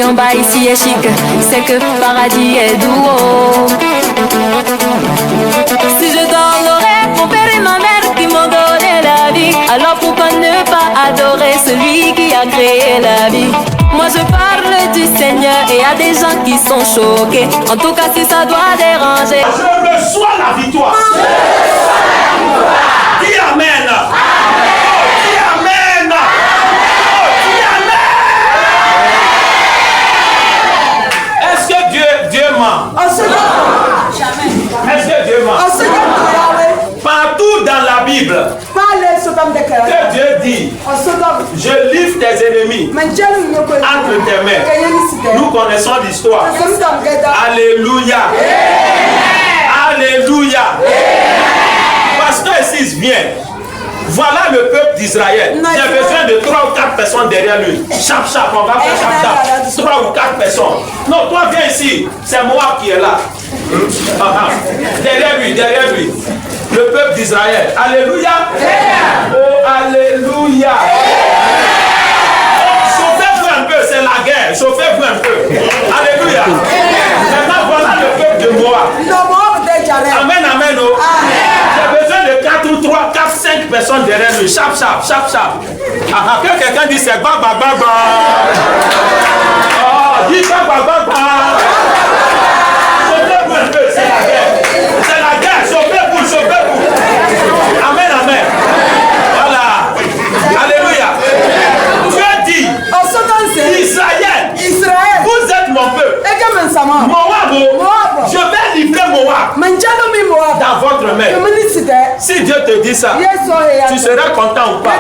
en bas ici est chic, c'est que paradis est doux. Si je t'adorais, mon père et ma mère qui m'ont donné la vie, alors pourquoi ne pas adorer celui qui a créé la vie? Moi je parle du Seigneur et y a des gens qui sont choqués. En tout cas si ça doit déranger, je reçois la victoire. Dis amen. Dis amen. Dis amen. Est-ce que Dieu ment? Est-ce que Dieu ment? Partout dans la Bible que Dieu dit, je livre tes ennemis entre tes mains. Nous connaissons l'histoire. Alléluia. Alléluia. Pasteur Sis vient. Voilà le peuple d'Israël. J'ai besoin de 3 ou 4 personnes derrière lui. Chap, chap, on va faire chap, chap. 3 ou 4 personnes. Non, toi viens ici. C'est moi qui est là. Derrière lui. Le peuple d'Israël. Alléluia. Oh, alléluia. Chauffez-vous un peu, c'est la guerre. Chauffez-vous un peu. Alléluia. Maintenant, voilà le peuple de Moab. Amen, amen. Oh. J'ai besoin de 4 ou 3, 4, 5 personnes derrière lui. Chap, chap, chap, chap. Que quelqu'un dise c'est baba, baba. Oh, dis baba, baba. Chauffez-vous un peu, c'est la guerre. C'est la guerre. Chauffez-vous, chauffez-vous. Amen, amen. Voilà. Alléluia. Dieu dit, Israël, vous êtes mon peuple. Moab, je vais livrer Moab dans votre main. Si Dieu te dit ça, tu seras content ou pas?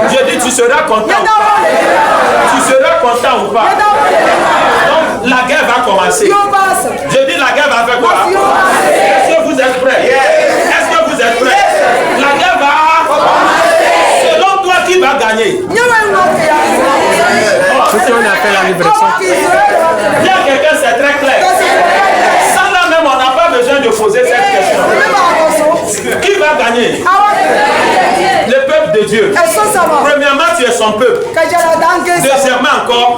Je dis, tu seras content ou pas? Tu seras content ou pas? Donc, la guerre va commencer. Je dis, la guerre va faire quoi? Est-ce que vous êtes prêts? Est-ce que vous êtes prêts? La guerre va commencer. Selon toi, qui va gagner? Ceux qui ont fait la livraison. Bien quelqu'un, c'est très clair. Ça là même, on n'a pas besoin de poser cette question. Qui va gagner? Le peuple de Dieu. Premièrement, tu es son peuple. Deuxièmement encore,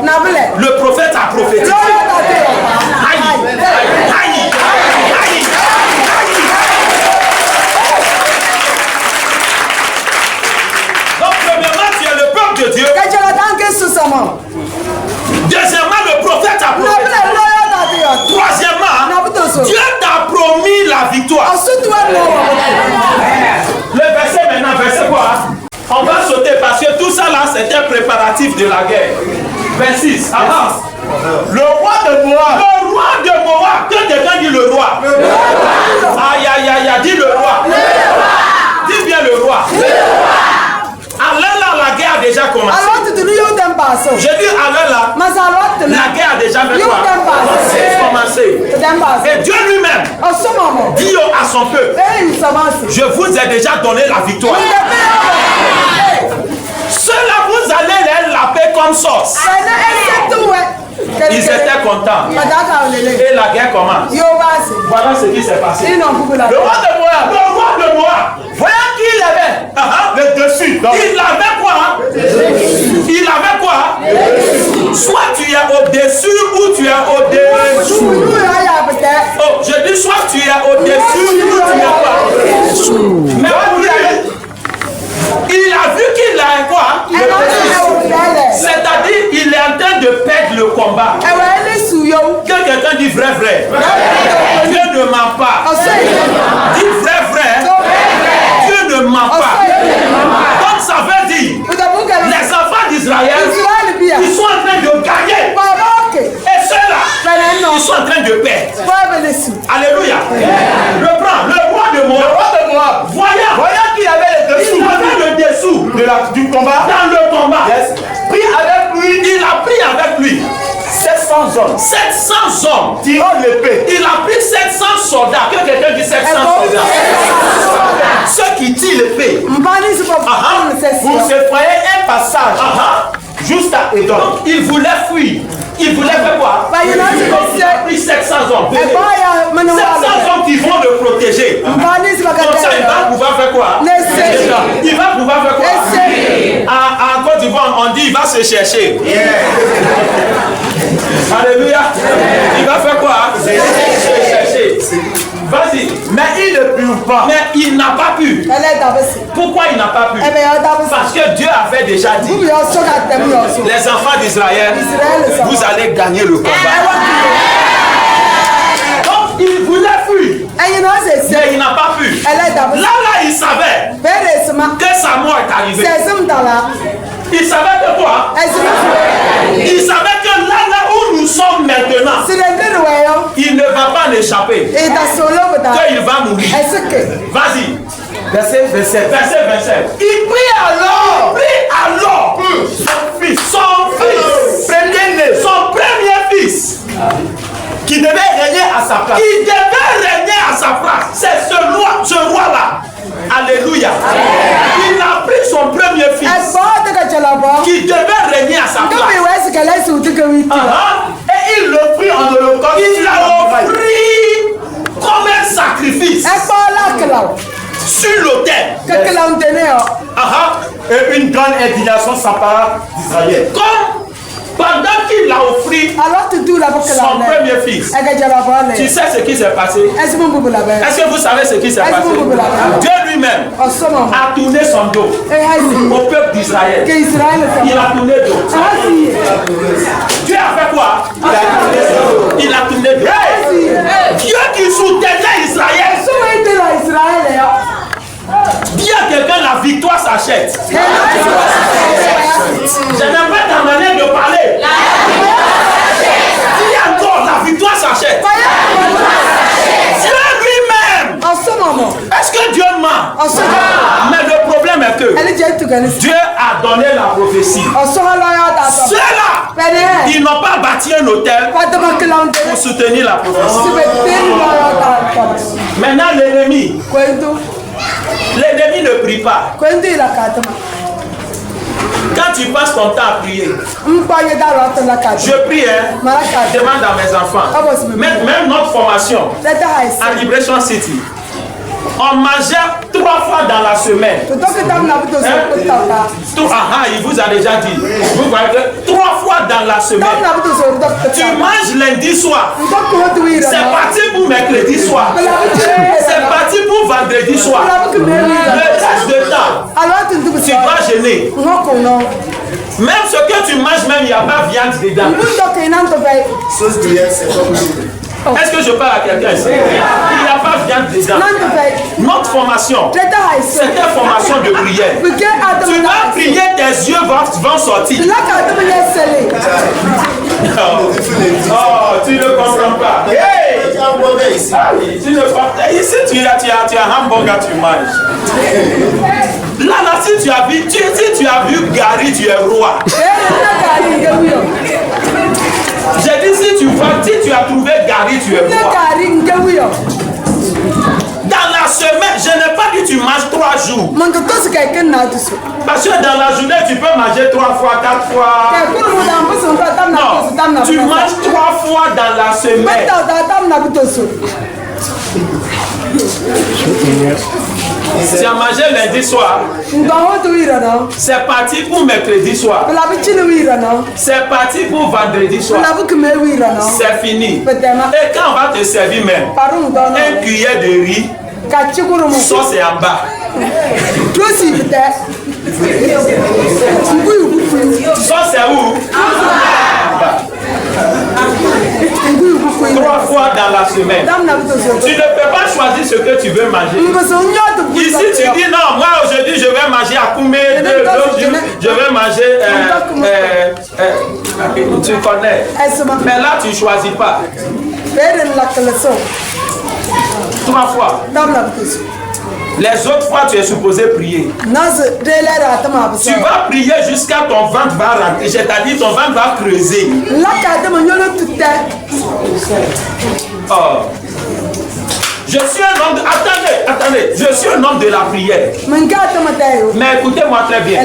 le prophète a prophétisé. Aïe, aïe, aïe, aïe. Donc premièrement, tu es le peuple de Dieu. Deuxièmement, le prophète a prophétisé. Troisièmement, Dieu t'a promis la victoire. Le verset maintenant, verset quoi? On va sauter parce que tout ça là, c'est un préparatif de la guerre. 26, avance. Le roi de Moab. Le roi de Moab. Que quelqu'un dit le roi. Aïe, aïe, aïe, aïe, dis le roi. Dis bien le roi. Alors là, la guerre a déjà commencé. Je dis alors là, la guerre a déjà commencé. Et Dieu lui-même dit à son peuple, je vous ai déjà donné la victoire. Ceux-là, vous allez les laper comme sauce. Ils étaient contents. Et la guerre commence. Voilà ce qui s'est passé. Le roi de Moab, voyons qui il avait. Le dessus. Il avait quoi? Il avait quoi? Soit tu es au-dessus ou tu es au-dessous. Oh, je dis soit tu es au-dessus ou tu es quoi? Mais il a vu qu'il a quoi? C'est-à-dire il est en train de perdre le combat. Que quelqu'un dit vrai. Dieu ne ment pas. Dis vrai. Dieu ne ment pas. Donc ça veut dire les enfants d'Israël, ils sont en train de gagner. Et ceux-là, ils sont en train de perdre. Alléluia. Reprends. Le roi de Moab. Voyant qu'il avait le dessous. Il avait le dessous du combat. Dans le combat. Yes. Il a pris avec lui 700 hommes. 700 hommes. Tirant l'épée. Il a pris 700 soldats. Que quelqu'un dit 700 soldats. Ceux qui tirent l'épée. Vous se croyez un passage. Juste à Édom. Donc il voulait fuir. Il voulait faire quoi? Il a pris 700 hommes. 700 hommes qui vont le protéger. Comme ça, il va pouvoir faire quoi? Il va pouvoir faire quoi? En Côte d'Ivoire, on dit il va se chercher. Alléluia. Il va faire quoi? Se chercher. Vas-y. Mais il ne put pas. Mais il n'a pas pu. Pourquoi il n'a pas pu? Parce que Dieu avait déjà dit. Les enfants d'Israël, vous allez gagner le combat. Donc il voulait fuir. Mais il n'a pas pu. Là, il savait que sa mort est arrivée. Il savait que quoi? Il savait que là où nous sommes maintenant, il ne va pas l'échapper. Qu'il va mourir. Vas-y. Verset 27. Il prit alors son premier fils, qui devait régner à sa place. C'est ce roi-là. Alléluia. Il a pris son premier fils qui devait régner à sa place. Et il le prit en holocauste. Il l'a offert comme un sacrifice sur l'autel. Et une grande indignation s'empara d'Israël. Comme pendant qu'il a offert son premier fils, tu sais ce qui s'est passé? Est-ce que vous savez ce qui s'est passé? Dieu lui-même a tourné son dos au peuple d'Israël. Il a tourné le dos. Dieu a fait quoi? Il a tourné le dos. Dieu qui soutenait Israël. Bien quelqu'un, la victoire s'achète. Je n'aime pas ta manière de parler. Dis encore, la victoire s'achète. Dieu lui-même. Est-ce que Dieu ment? Mais le problème est que Dieu a donné la prophétie. Ceux-là, ils n'ont pas bâti un hôtel pour soutenir la prophétie. Maintenant, l'ennemi ne prie pas. Quand tu passes ton temps à prier, je prie, demande à mes enfants, même notre formation à Liberation City, on mangeait 3 fois dans la semaine. Il vous a déjà dit. Vous voyez que 3 fois dans la semaine. Tu manges lundi soir. C'est parti pour mercredi soir. C'est parti pour vendredi soir. Le reste de temps, tu dois jeûner. Même ce que tu manges, même il n'y a pas de viande dedans. Est-ce que je parle à quelqu'un ici? Il n'y a pas de viande dedans. Notre formation, c'est une formation de prière. Tu vas prier, tes yeux vont sortir. Tu ne comprends pas. Hey! Tu ne comprends pas. Ici, tu as hamburger, tu manges. Là, si tu as vu Gary, tu es roi. J'ai dit, si tu as trouvé Gary, tu es roi. Dans la semaine, je n'ai pas dit tu manges 3 jours. Parce que dans la journée, tu peux manger 3 fois, 4 fois. Non, tu manges 3 fois dans la semaine. Tu as mangé lundi soir. C'est parti pour mercredi soir. C'est parti pour vendredi soir. C'est fini. Et quand on va te servir même, un cuillère de riz, sauce est en bas. Sauce est où? 3 fois dans la semaine. Tu ne peux pas choisir ce que tu veux manger. Ici tu dis non, moi aujourd'hui je vais manger à Koumé, je vais manger tu connais. Mais là tu ne choisis pas. 3 fois. Les autres fois, tu es supposé prier. Tu vas prier jusqu'à ton ventre va rentrer. C'est-à-dire ton ventre va creuser. Oh. Je suis un homme de... Attendez. Je suis un homme de la prière. Mais écoutez-moi très bien.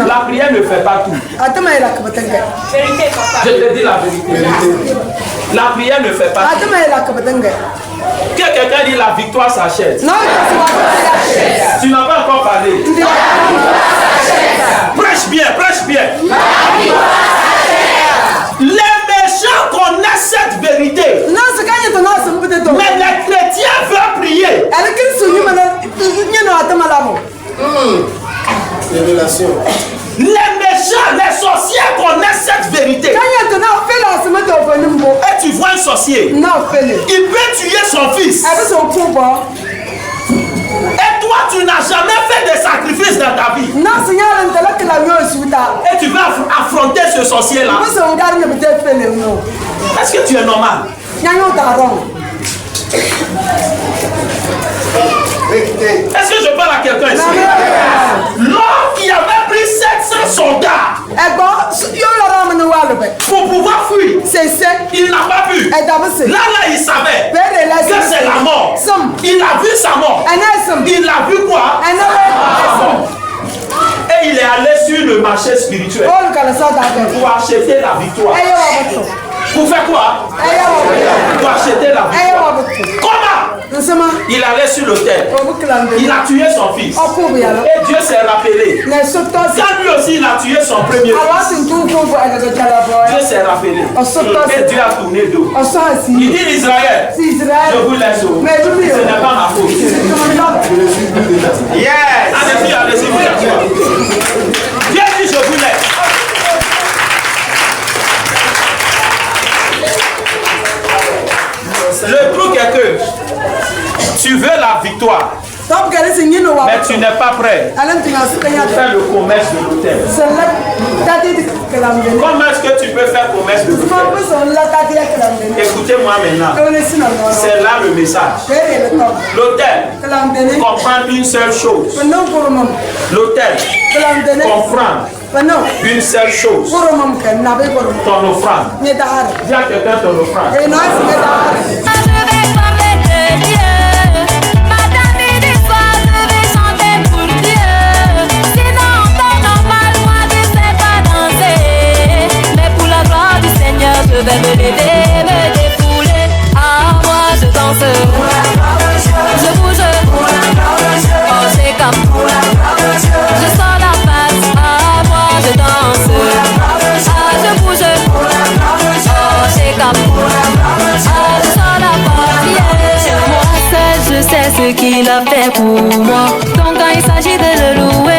La prière ne fait pas tout. Je te dis la vérité. La prière ne fait pas tout. Que quelqu'un dit la victoire s'achète. Tu n'as pas encore parlé. Prêche bien. révélation. Les méchants, les sorciers connaissent cette vérité. Et tu vois un sorcier, il peut tuer son fils. Et toi, tu n'as jamais fait de sacrifice dans ta vie. Et tu vas affronter ce sorcier-là. Est-ce que tu es normal? Est-ce que je parle à quelqu'un ici? L'homme qui avait pris 700 soldats pour pouvoir fuir, il n'a pas pu. Là, il savait que c'est la mort. Il a vu sa mort. Il a vu quoi? Et il est allé sur le marché spirituel pour acheter la victoire. Pour faire quoi? Pour acheter la victoire. Comment? Il allait sur l'autel. Il a tué son fils. Et Dieu s'est rappelé. Quand lui aussi il a tué son premier fils, Dieu s'est rappelé. Et Dieu a tourné dos. Il dit Israël, je vous laisse. Ce n'est pas ma faute. Yes. Allez-y, allez-y, vous êtes. Dieu dit je vous laisse. Le truc est que tu veux la victoire, mais tu n'es pas prêt pour faire le commerce de l'autel. Comment est-ce que tu peux faire commerce de l'autel? Écoutez-moi maintenant. C'est là le message. L'autel comprend une seule chose. L'autel comprend une seule chose. Ton offrande. Dis à quelqu'un ton offrande. Je vais parler de Dieu. Madame et des fois, je vais chanter pour Dieu. Sinon, en temps normal, moi je sais pas danser. Mais pour la gloire du Seigneur, je vais me lever, me défouler. Ah, moi je danse. Je bouge. Oh, c'est comme. Je sors la face. Ah, moi je danse. Ah, je bouge. Oh, c'est comme. Moi seul je sais ce qu'il a fait pour moi. Donc quand il s'agit de le louer,